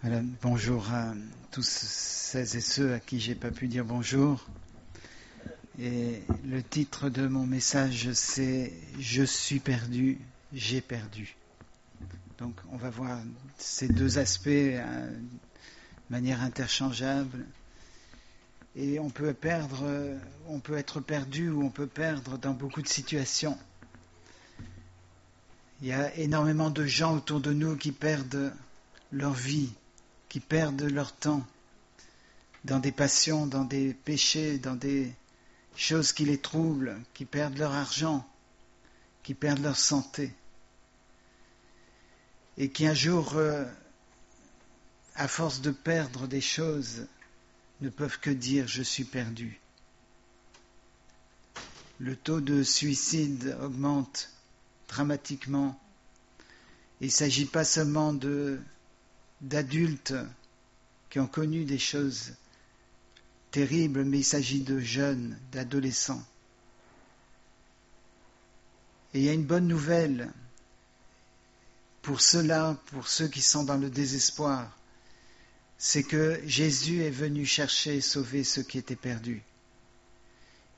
Voilà, bonjour à tous celles et ceux à qui j'ai pas pu dire bonjour. Et le titre de mon message, c'est « Je suis perdu, j'ai perdu ». Donc on va voir ces deux aspects de manière interchangeable. Et on peut être perdu ou on peut perdre dans beaucoup de situations. Il y a énormément de gens autour de nous qui perdent leur vie, qui perdent leur temps dans des passions, dans des péchés, dans des choses qui les troublent, qui perdent leur argent, qui perdent leur santé. Et qui un jour, à force de perdre des choses, ne peuvent que dire « je suis perdu ». Le taux de suicide augmente dramatiquement. Il ne s'agit pas seulement d'adultes qui ont connu des choses terribles, mais il s'agit de jeunes, d'adolescents. Et il y a une bonne nouvelle pour ceux-là, pour ceux qui sont dans le désespoir, c'est que Jésus est venu chercher et sauver ceux qui étaient perdus.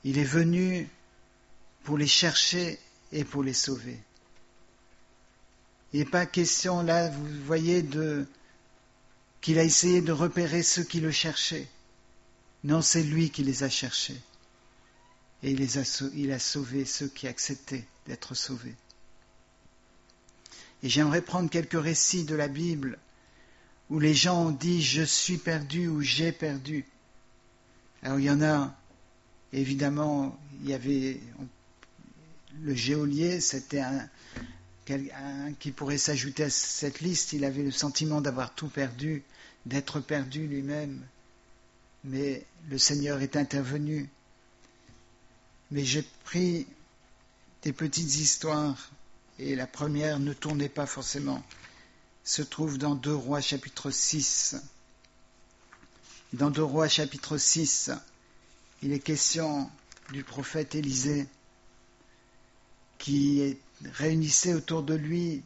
Il est venu pour les chercher et pour les sauver. Il n'est pas question là, vous voyez, qu'il a essayé de repérer ceux qui le cherchaient. Non, c'est lui qui les a cherchés. Et il a sauvé ceux qui acceptaient d'être sauvés. Et j'aimerais prendre quelques récits de la Bible où les gens ont dit « je suis perdu » ou « j'ai perdu ». Alors il y en a, évidemment, il y avait le geôlier, c'était un qui pourrait s'ajouter à cette liste. Il avait le sentiment d'avoir tout perdu, d'être perdu lui-même. Mais le Seigneur est intervenu. Mais j'ai pris des petites histoires, et la première, ne tournez pas forcément, se trouve dans 2 Rois chapitre 6. Dans 2 Rois chapitre 6, il est question du prophète Élisée qui réunissait autour de lui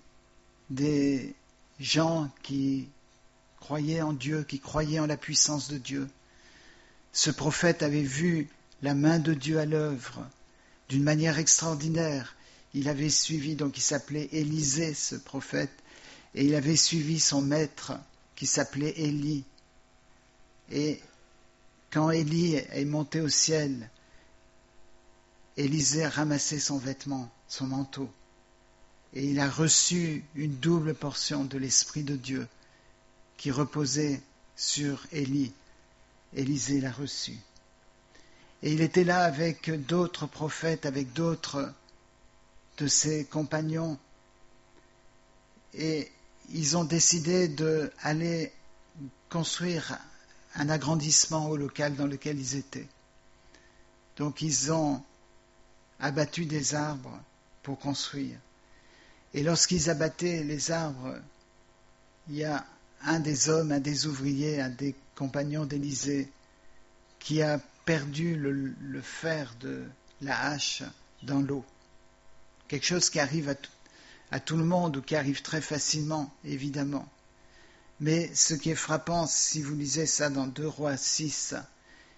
des gens qui croyaient en Dieu, qui croyaient en la puissance de Dieu. Ce prophète avait vu la main de Dieu à l'œuvre d'une manière extraordinaire. Il avait suivi, donc il s'appelait Élisée, ce prophète, et il avait suivi son maître qui s'appelait Élie. Et quand Élie est monté au ciel, Élisée a ramassé son vêtement, son manteau, et il a reçu une double portion de l'Esprit de Dieu qui reposait sur Élie. Élisée l'a reçu. Et il était là avec d'autres prophètes, avec d'autres de ses compagnons, et ils ont décidé d'aller construire un agrandissement au local dans lequel ils étaient. Donc ils ont abattu des arbres pour construire. Et lorsqu'ils abattaient les arbres, il y a un des hommes, un des ouvriers, un des compagnons d'Élisée qui a perdu le fer de la hache dans l'eau. Quelque chose qui arrive à tout le monde ou qui arrive très facilement, évidemment. Mais ce qui est frappant, si vous lisez ça dans 2 Rois 6,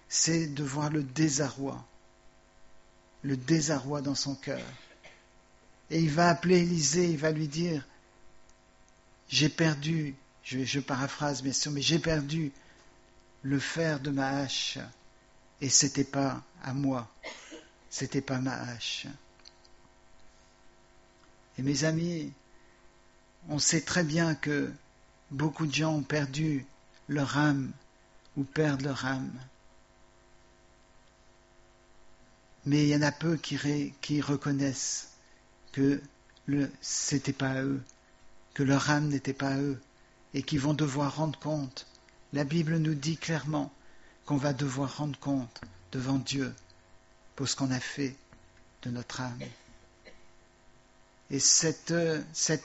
c'est de voir le désarroi dans son cœur. Et il va appeler Élisée, il va lui dire « J'ai perdu, je paraphrase bien sûr, mais j'ai perdu le fer de ma hache et c'était pas à moi, c'était pas ma hache. » Et mes amis, on sait très bien que beaucoup de gens ont perdu leur âme ou perdent leur âme. Mais il y en a peu qui reconnaissent que c'était pas à eux, que leur âme n'était pas à eux, et qui vont devoir rendre compte. La Bible nous dit clairement qu'on va devoir rendre compte devant Dieu pour ce qu'on a fait de notre âme. Et cet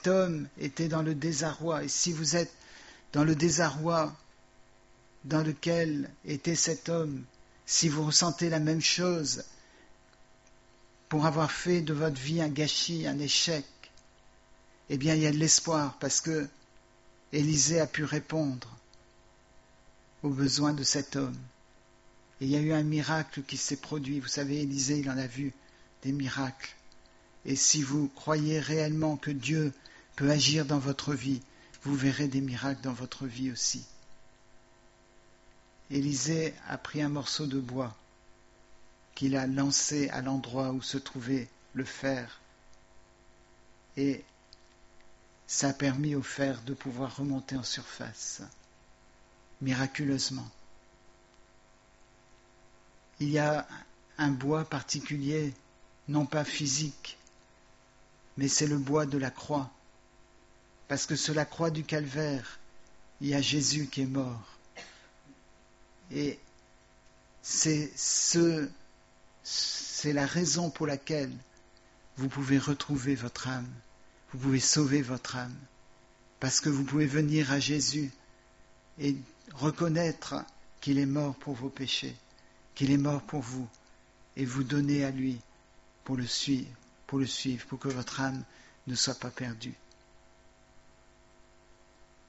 homme était dans le désarroi. Et si vous êtes dans le désarroi dans lequel était cet homme, si vous ressentez la même chose, pour avoir fait de votre vie un gâchis, un échec, eh bien il y a de l'espoir parce que Élisée a pu répondre aux besoins de cet homme. Et il y a eu un miracle qui s'est produit. Vous savez, Élisée, il en a vu des miracles. Et si vous croyez réellement que Dieu peut agir dans votre vie, vous verrez des miracles dans votre vie aussi. Élisée a pris un morceau de bois qu'il a lancé à l'endroit où se trouvait le fer. Et ça a permis au fer de pouvoir remonter en surface, miraculeusement. Il y a un bois particulier, non pas physique, mais c'est le bois de la croix. Parce que sur la croix du Calvaire, il y a Jésus qui est mort. Et c'est la raison pour laquelle vous pouvez retrouver votre âme. Vous pouvez sauver votre âme. Parce que vous pouvez venir à Jésus et reconnaître qu'il est mort pour vos péchés, qu'il est mort pour vous, et vous donner à lui pour le suivre, pour que votre âme ne soit pas perdue.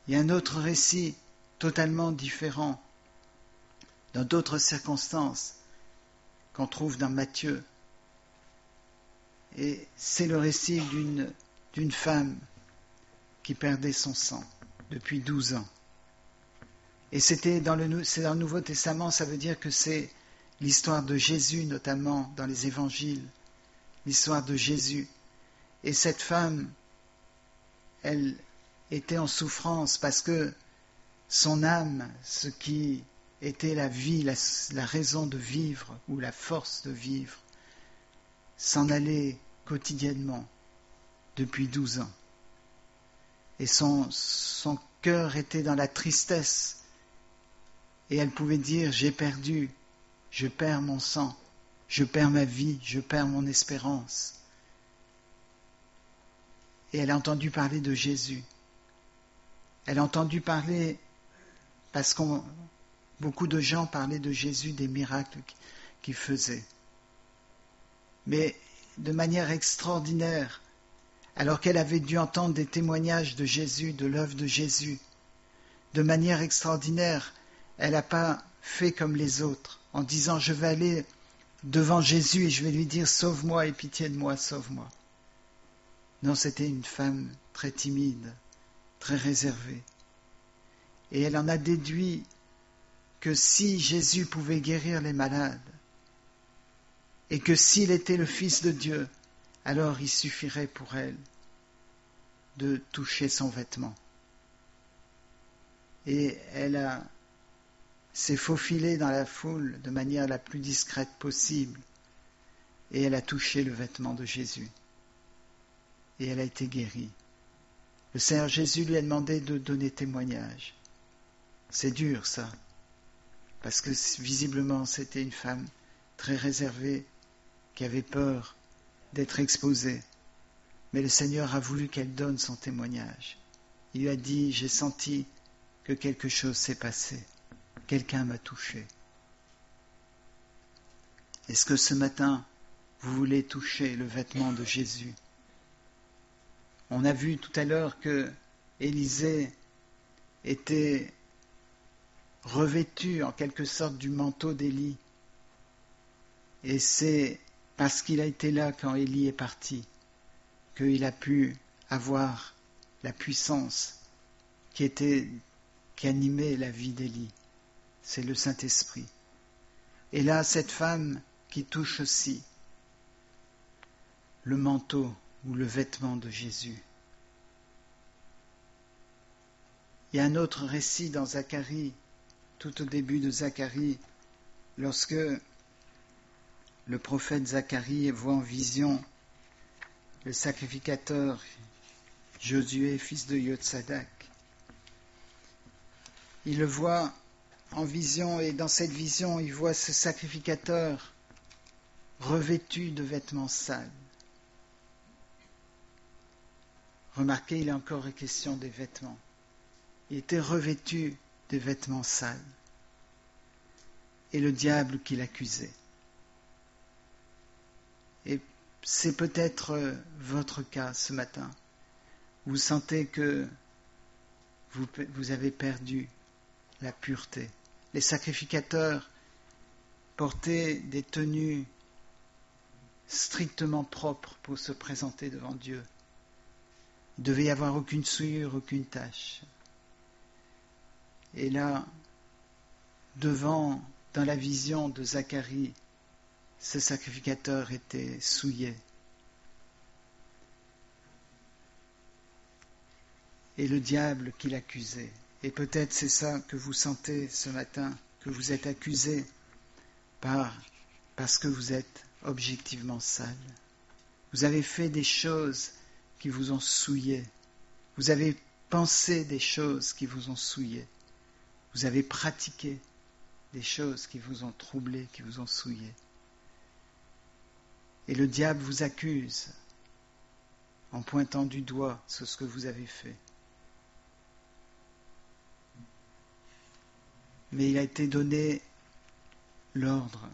Il y a un autre récit totalement différent, dans d'autres circonstances, qu'on trouve dans Matthieu. Et c'est le récit d'une femme qui perdait son sang depuis 12 ans. Et c'est dans le Nouveau Testament, ça veut dire que c'est l'histoire de Jésus, notamment dans les évangiles, l'histoire de Jésus. Et cette femme, elle était en souffrance parce que son âme, ce qui était la vie, la raison de vivre ou la force de vivre, s'en allait quotidiennement depuis 12 ans. Et son cœur était dans la tristesse. Et elle pouvait dire, j'ai perdu, je perds mon sang, je perds ma vie, je perds mon espérance. Et elle a entendu parler de Jésus. Elle a entendu parler, parce que beaucoup de gens parlaient de Jésus, des miracles qu'il faisait. Mais de manière extraordinaire, alors qu'elle avait dû entendre des témoignages de Jésus, de l'œuvre de Jésus, de manière extraordinaire, elle n'a pas fait comme les autres, en disant « je vais aller devant Jésus et je vais lui dire « sauve-moi et pitié de moi, sauve-moi ». Non, c'était une femme très timide, très réservée. Et elle en a déduit que si Jésus pouvait guérir les malades, et que s'il était le Fils de Dieu, alors il suffirait pour elle de toucher son vêtement. Et elle s'est faufilée dans la foule de manière la plus discrète possible, et elle a touché le vêtement de Jésus. Et elle a été guérie. Le Seigneur Jésus lui a demandé de donner témoignage. C'est dur, ça, parce que visiblement c'était une femme très réservée, qui avait peur d'être exposée. Mais le Seigneur a voulu qu'elle donne son témoignage. Il lui a dit, j'ai senti que quelque chose s'est passé. Quelqu'un m'a touché. Est-ce que ce matin, vous voulez toucher le vêtement de Jésus? On a vu tout à l'heure que Élisée était revêtu en quelque sorte du manteau d'Élie. Et c'est parce qu'il a été là quand Élie est parti qu'il a pu avoir la puissance qui animait la vie d'Élie. C'est le Saint-Esprit. Et là, cette femme qui touche aussi le manteau ou le vêtement de Jésus. Il y a un autre récit dans Zacharie, tout au début de Zacharie, lorsque le prophète Zacharie voit en vision le sacrificateur Josué, fils de Yotsadak. Il le voit en vision et dans cette vision, il voit ce sacrificateur revêtu de vêtements sales. Remarquez, il est encore question des vêtements. Il était revêtu des vêtements sales. Et le diable qui l'accusait. Et c'est peut-être votre cas ce matin. Vous sentez que vous avez perdu la pureté, les sacrificateurs portaient des tenues strictement propres pour se présenter devant Dieu. Il ne devait y avoir aucune souillure, aucune tache. Et là, dans la vision de Zacharie, ce sacrificateur était souillé. Et le diable qui l'accusait. Et peut-être c'est ça que vous sentez ce matin, que vous êtes accusé parce que vous êtes objectivement sale. Vous avez fait des choses qui vous ont souillé. Vous avez pensé des choses qui vous ont souillé. Vous avez pratiqué des choses qui vous ont troublé, qui vous ont souillé. Et le diable vous accuse en pointant du doigt sur ce que vous avez fait. Mais il a été donné l'ordre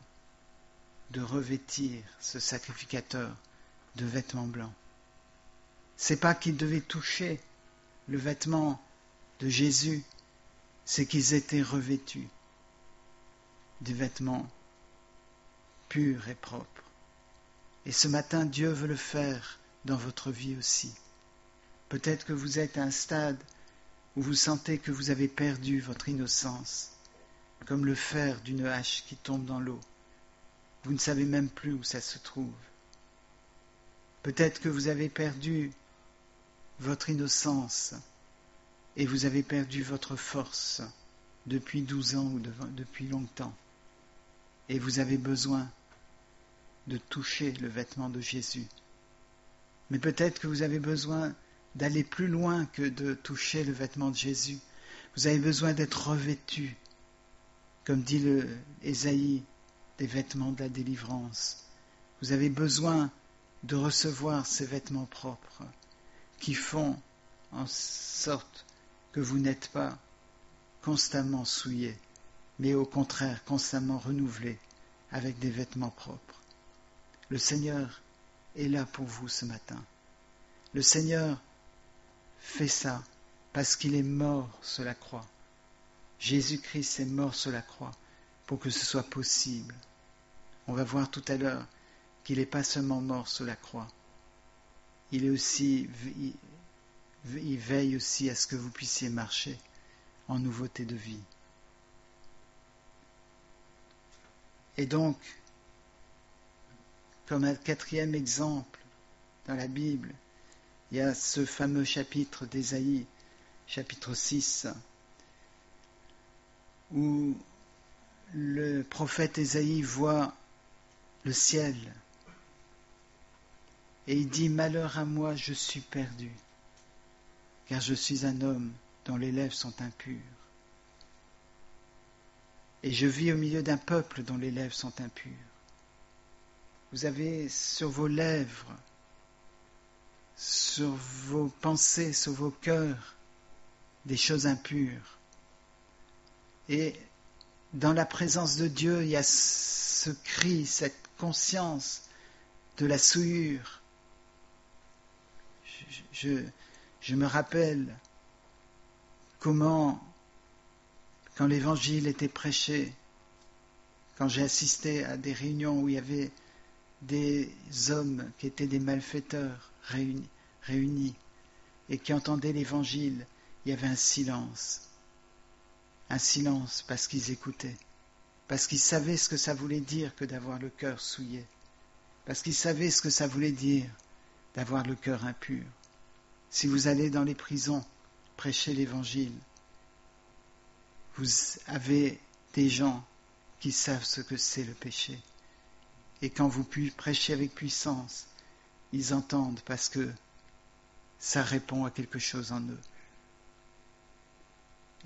de revêtir ce sacrificateur de vêtements blancs. C'est pas qu'ils devaient toucher le vêtement de Jésus, c'est qu'ils étaient revêtus des vêtements purs et propres. Et ce matin, Dieu veut le faire dans votre vie aussi. Peut-être que vous êtes à un stade où vous sentez que vous avez perdu votre innocence, comme le fer d'une hache qui tombe dans l'eau. Vous ne savez même plus où ça se trouve. Peut-être que vous avez perdu votre innocence et vous avez perdu votre force depuis 12 ans ou depuis longtemps. Et vous avez besoin de toucher le vêtement de Jésus. Mais peut-être que vous avez besoin d'aller plus loin que de toucher le vêtement de Jésus. Vous avez besoin d'être revêtu, comme dit Ésaïe, des vêtements de la délivrance. Vous avez besoin de recevoir ces vêtements propres qui font en sorte que vous n'êtes pas constamment souillés, mais au contraire constamment renouvelés avec des vêtements propres. Le Seigneur est là pour vous ce matin. Le Seigneur fait ça parce qu'il est mort sur la croix. Jésus-Christ est mort sur la croix pour que ce soit possible. On va voir tout à l'heure qu'il n'est pas seulement mort sur la croix. Il veille aussi à ce que vous puissiez marcher en nouveauté de vie. Et donc, comme un quatrième exemple dans la Bible, il y a ce fameux chapitre d'Ésaïe, chapitre 6, où le prophète Ésaïe voit le ciel et il dit « Malheur à moi, je suis perdu, car je suis un homme dont les lèvres sont impures. Et je vis au milieu d'un peuple dont les lèvres sont impures. » Vous avez sur vos lèvres, sur vos pensées, sur vos cœurs, des choses impures. Et dans la présence de Dieu, il y a ce cri, cette conscience de la souillure. Je me rappelle comment, quand l'évangile était prêché, quand j'ai assisté à des réunions où il y avait des hommes qui étaient des malfaiteurs réunis et qui entendaient l'évangile, il y avait un silence parce qu'ils écoutaient, parce qu'ils savaient ce que ça voulait dire que d'avoir le cœur souillé, parce qu'ils savaient ce que ça voulait dire d'avoir le cœur impur. Si vous allez dans les prisons prêcher l'évangile, vous avez des gens qui savent ce que c'est le péché. Et quand vous prêchez avec puissance, ils entendent parce que ça répond à quelque chose en eux.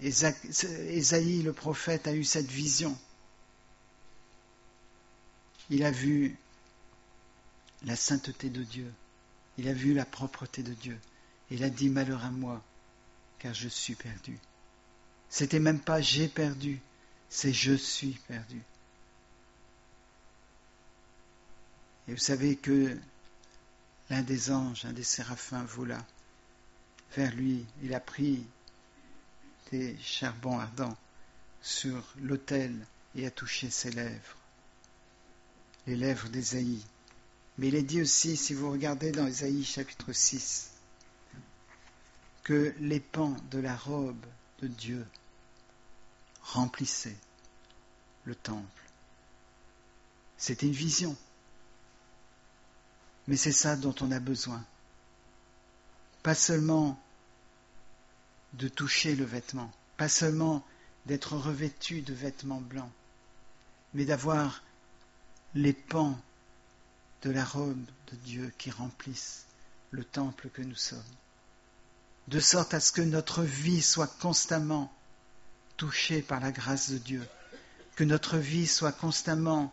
Ésaïe, le prophète, a eu cette vision. Il a vu la sainteté de Dieu. Il a vu la propreté de Dieu. Il a dit « Malheur à moi, car je suis perdu ». C'était même pas « j'ai perdu », c'est « je suis perdu ». Et vous savez que l'un des anges, un des séraphins vola vers lui. Il a pris des charbons ardents sur l'autel et a touché ses lèvres, les lèvres d'Ésaïe. Mais il est dit aussi, si vous regardez dans Ésaïe chapitre 6, que les pans de la robe de Dieu remplissaient le temple. C'est une vision. Mais c'est ça dont on a besoin. Pas seulement de toucher le vêtement, pas seulement d'être revêtu de vêtements blancs, mais d'avoir les pans de la robe de Dieu qui remplissent le temple que nous sommes, de sorte à ce que notre vie soit constamment touchée par la grâce de Dieu, que notre vie soit constamment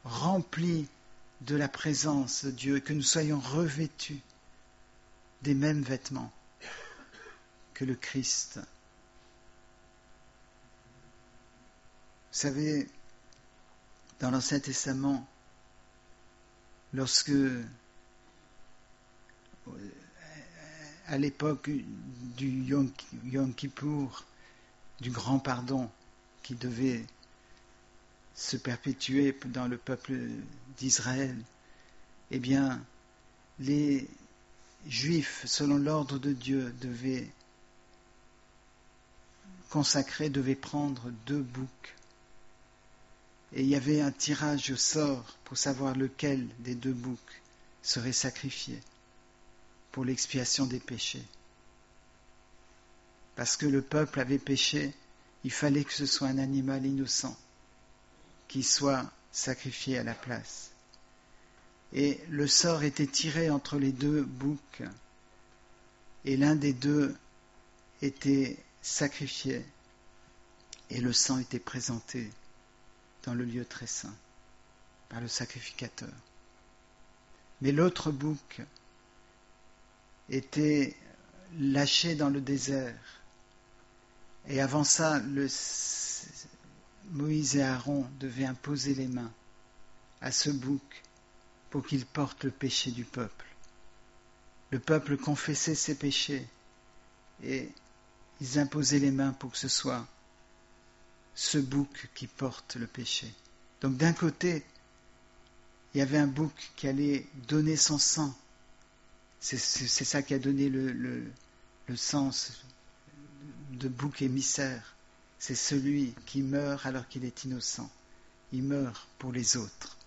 remplie de la présence de Dieu, que nous soyons revêtus des mêmes vêtements que le Christ. Vous savez, dans l'Ancien Testament, lorsque, à l'époque du Yom Kippour, du grand pardon qui devait se perpétuer dans le peuple d'Israël, eh bien, les Juifs, selon l'ordre de Dieu, devaient prendre 2 boucs. Et il y avait un tirage au sort pour savoir lequel des 2 boucs serait sacrifié pour l'expiation des péchés. Parce que le peuple avait péché, il fallait que ce soit un animal innocent qui soit sacrifié à la place. Et le sort était tiré entre les 2 boucs, et l'un des 2 était sacrifié, et le sang était présenté dans le lieu très saint par le sacrificateur. Mais l'autre bouc était lâché dans le désert, et avant ça, Moïse et Aaron devaient imposer les mains à ce bouc pour qu'il porte le péché du peuple. Le peuple confessait ses péchés et ils imposaient les mains pour que ce soit ce bouc qui porte le péché. Donc d'un côté, il y avait un bouc qui allait donner son sang. C'est ça qui a donné le sens de bouc émissaire. C'est celui qui meurt alors qu'il est innocent. Il meurt pour les autres.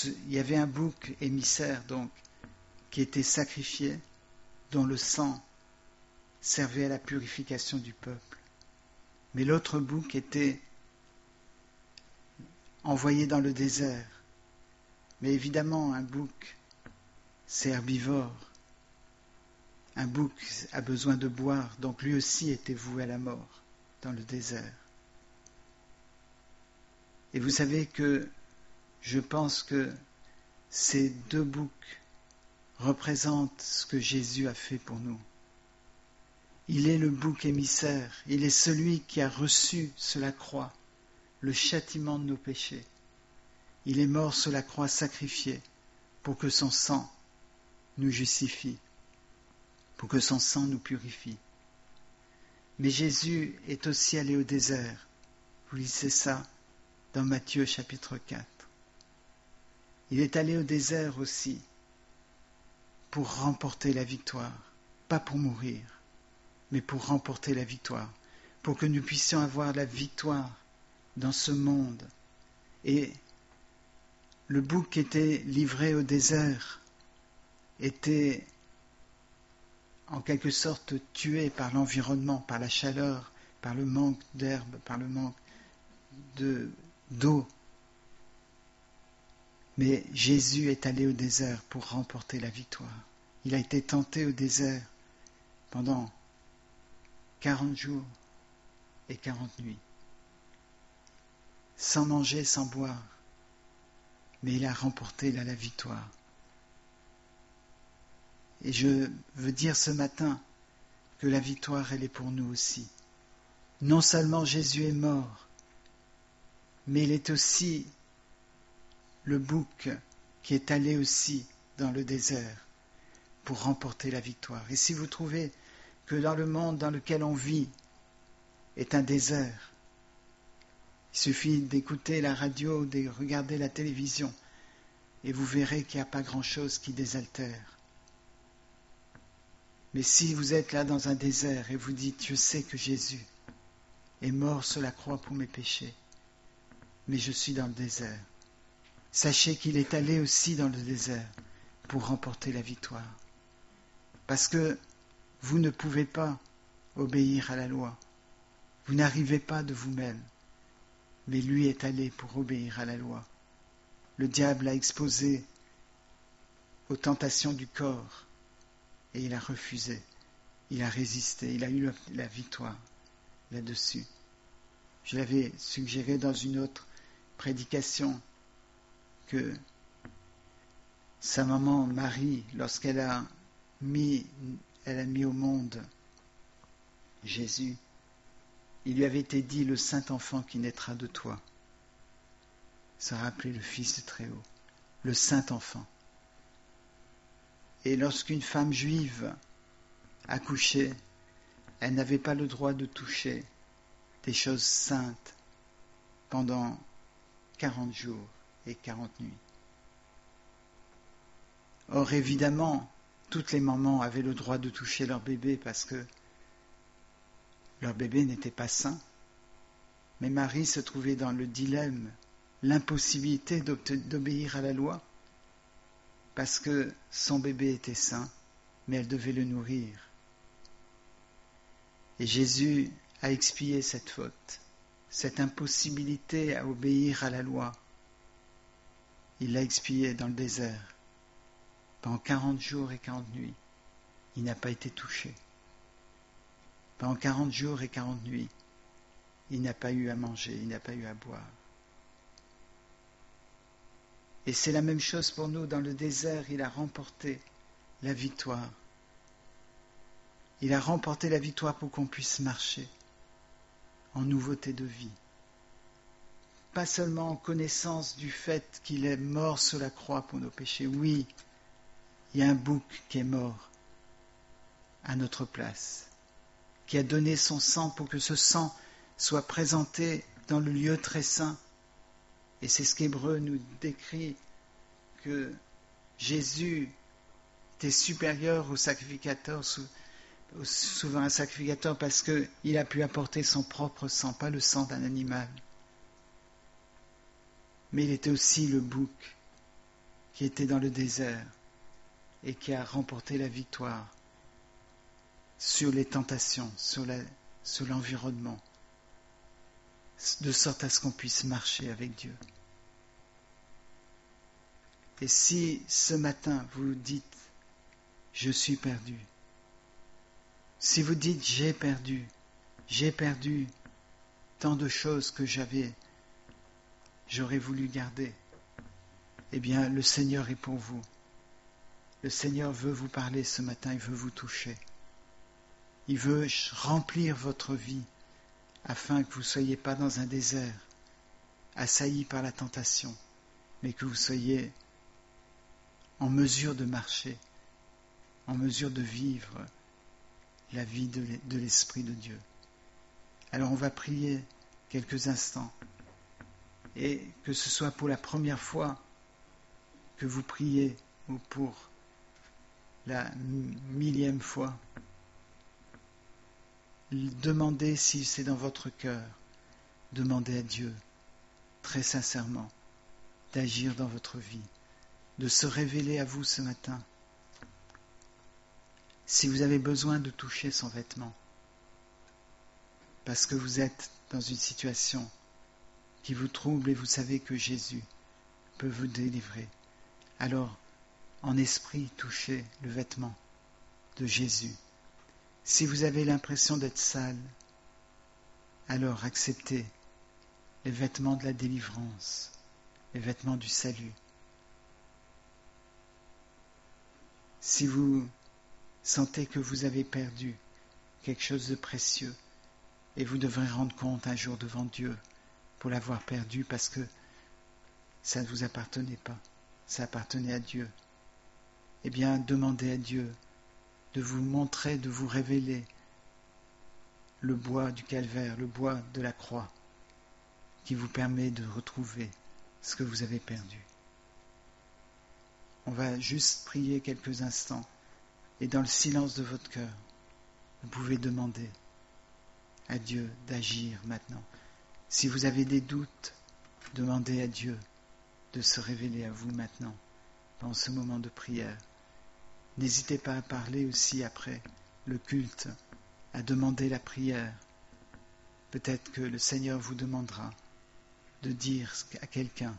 Il y avait un bouc émissaire donc qui était sacrifié, dont le sang servait à la purification du peuple. Mais l'autre bouc était envoyé dans le désert. Mais évidemment, un bouc, c'est herbivore. Un bouc a besoin de boire, donc lui aussi était voué à la mort dans le désert. Et vous savez que je pense que ces 2 boucs représentent ce que Jésus a fait pour nous. Il est le bouc émissaire, il est celui qui a reçu sur la croix le châtiment de nos péchés. Il est mort sur la croix sacrifié pour que son sang nous justifie, pour que son sang nous purifie. Mais Jésus est aussi allé au désert. Vous lisez ça dans Matthieu chapitre 4. Il est allé au désert aussi pour remporter la victoire, pas pour mourir, mais pour remporter la victoire, pour que nous puissions avoir la victoire dans ce monde. Et le bouc qui était livré au désert était en quelque sorte tué par l'environnement, par la chaleur, par le manque d'herbe, par le manque d'eau. Mais Jésus est allé au désert pour remporter la victoire. Il a été tenté au désert pendant 40 jours et 40 nuits, sans manger, sans boire. Mais il a remporté la victoire. Et je veux dire ce matin que la victoire, elle est pour nous aussi. Non seulement Jésus est mort, mais il est aussi le bouc qui est allé aussi dans le désert pour remporter la victoire. Et si vous trouvez que dans le monde dans lequel on vit est un désert, Il suffit d'écouter la radio, de regarder la télévision, et vous verrez qu'il n'y a pas grand-chose qui désaltère. Mais si vous êtes là dans un désert et vous dites « Je sais que Jésus est mort sur la croix pour mes péchés, mais je suis dans le désert », sachez qu'il est allé aussi dans le désert pour remporter la victoire. Parce que vous ne pouvez pas obéir à la loi. Vous n'arrivez pas de vous-même. Mais lui est allé pour obéir à la loi. Le diable a exposé aux tentations du corps et il a refusé. Il a résisté. Il a eu la victoire là-dessus. Je l'avais suggéré dans une autre prédication que sa maman Marie, lorsqu'elle a mis au monde Jésus, il lui avait été dit « Le Saint-Enfant qui naîtra de toi » sera appelé le Fils du Très-Haut, le Saint-Enfant. Et lorsqu'une femme juive accouchait, elle n'avait pas le droit de toucher des choses saintes pendant 40 jours et 40 nuits. Or, évidemment, toutes les mamans avaient le droit de toucher leur bébé parce que leur bébé n'était pas saint. Mais Marie se trouvait dans le dilemme, l'impossibilité d'obéir à la loi, parce que son bébé était saint, mais elle devait le nourrir. Et Jésus a expié cette faute, cette impossibilité à obéir à la loi. Il l'a expié dans le désert. Pendant 40 jours et 40 nuits, il n'a pas été touché. Pendant 40 jours et 40 nuits, il n'a pas eu à manger, il n'a pas eu à boire. Et c'est la même chose pour nous. Dans le désert, il a remporté la victoire. Il a remporté la victoire pour qu'on puisse marcher en nouveauté de vie. Pas seulement en connaissance du fait qu'il est mort sur la croix pour nos péchés. Oui, il y a un bouc qui est mort à notre place, qui a donné son sang pour que ce sang soit présenté dans le lieu très saint. Et c'est ce qu'Hébreu nous décrit, que Jésus était supérieur au sacrificateur, au souverain sacrificateur, parce qu'il a pu apporter son propre sang, pas le sang d'un animal. Mais il était aussi le bouc qui était dans le désert et qui a remporté la victoire sur les tentations, sur l'environnement, de sorte à ce qu'on puisse marcher avec Dieu. Et si ce matin vous dites « Je suis perdu », si vous dites « J'ai perdu tant de choses que j'aurais voulu garder », eh bien le Seigneur est pour vous. Le Seigneur veut vous parler ce matin, il veut vous toucher. Il veut remplir votre vie afin que vous ne soyez pas dans un désert, assailli par la tentation, mais que vous soyez en mesure de marcher, en mesure de vivre la vie de l'Esprit de Dieu. Alors on va prier quelques instants, et que ce soit pour la première fois que vous priez ou pour la 1000e fois, demandez si c'est dans votre cœur, demandez à Dieu très sincèrement d'agir dans votre vie, de se révéler à vous ce matin. Si vous avez besoin de toucher son vêtement, parce que vous êtes dans une situation qui vous trouble et vous savez que Jésus peut vous délivrer, alors en esprit touchez le vêtement de Jésus. Si vous avez l'impression d'être sale, alors acceptez les vêtements de la délivrance, les vêtements du salut. Si vous sentez que vous avez perdu quelque chose de précieux, et vous devrez rendre compte un jour devant Dieu pour l'avoir perdu parce que ça ne vous appartenait pas, ça appartenait à Dieu, eh bien demandez à Dieu de vous montrer, de vous révéler le bois du calvaire, le bois de la croix, qui vous permet de retrouver ce que vous avez perdu. On va juste prier quelques instants et dans le silence de votre cœur, vous pouvez demander à Dieu d'agir maintenant. Si vous avez des doutes, demandez à Dieu de se révéler à vous maintenant, dans ce moment de prière. N'hésitez pas à parler aussi après le culte, à demander la prière. Peut-être que le Seigneur vous demandera de dire à quelqu'un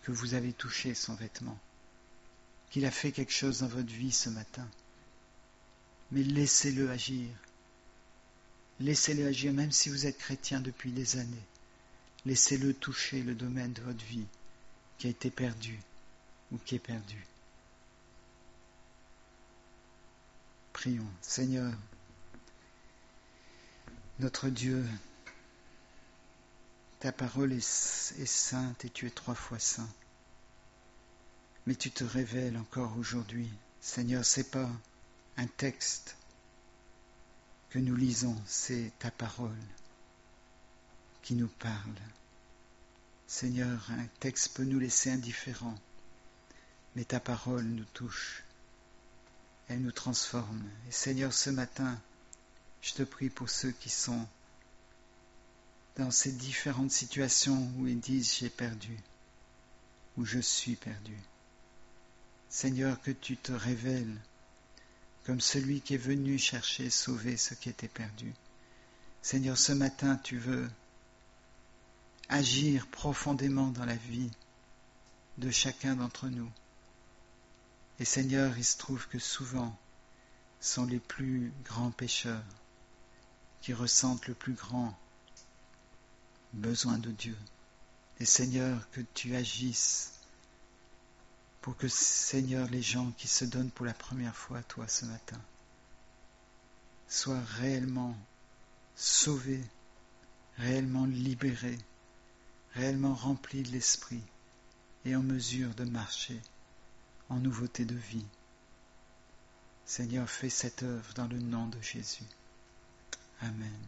que vous avez touché son vêtement, qu'il a fait quelque chose dans votre vie ce matin. Mais laissez-le agir. Laissez-le agir, même si vous êtes chrétien depuis des années. Laissez-le toucher le domaine de votre vie qui a été perdu ou qui est perdu. Prions. Seigneur, notre Dieu, ta parole est sainte et tu es 3 fois saint. Mais tu te révèles encore aujourd'hui. Seigneur, ce n'est pas un texte que nous lisons, c'est ta parole qui nous parle. Seigneur, un texte peut nous laisser indifférents, mais ta parole nous touche, elle nous transforme. Et Seigneur, ce matin, je te prie pour ceux qui sont dans ces différentes situations où ils disent « j'ai perdu » ou « je suis perdu ». Seigneur, que tu te révèles comme celui qui est venu chercher et sauver ce qui était perdu. Seigneur, ce matin, tu veux agir profondément dans la vie de chacun d'entre nous. Et Seigneur, il se trouve que souvent, sont les plus grands pécheurs qui ressentent le plus grand besoin de Dieu. Et Seigneur, que tu agisses pour que, Seigneur, les gens qui se donnent pour la première fois à toi ce matin soient réellement sauvés, réellement libérés, réellement remplis de l'Esprit et en mesure de marcher en nouveauté de vie. Seigneur, fais cette œuvre dans le nom de Jésus. Amen.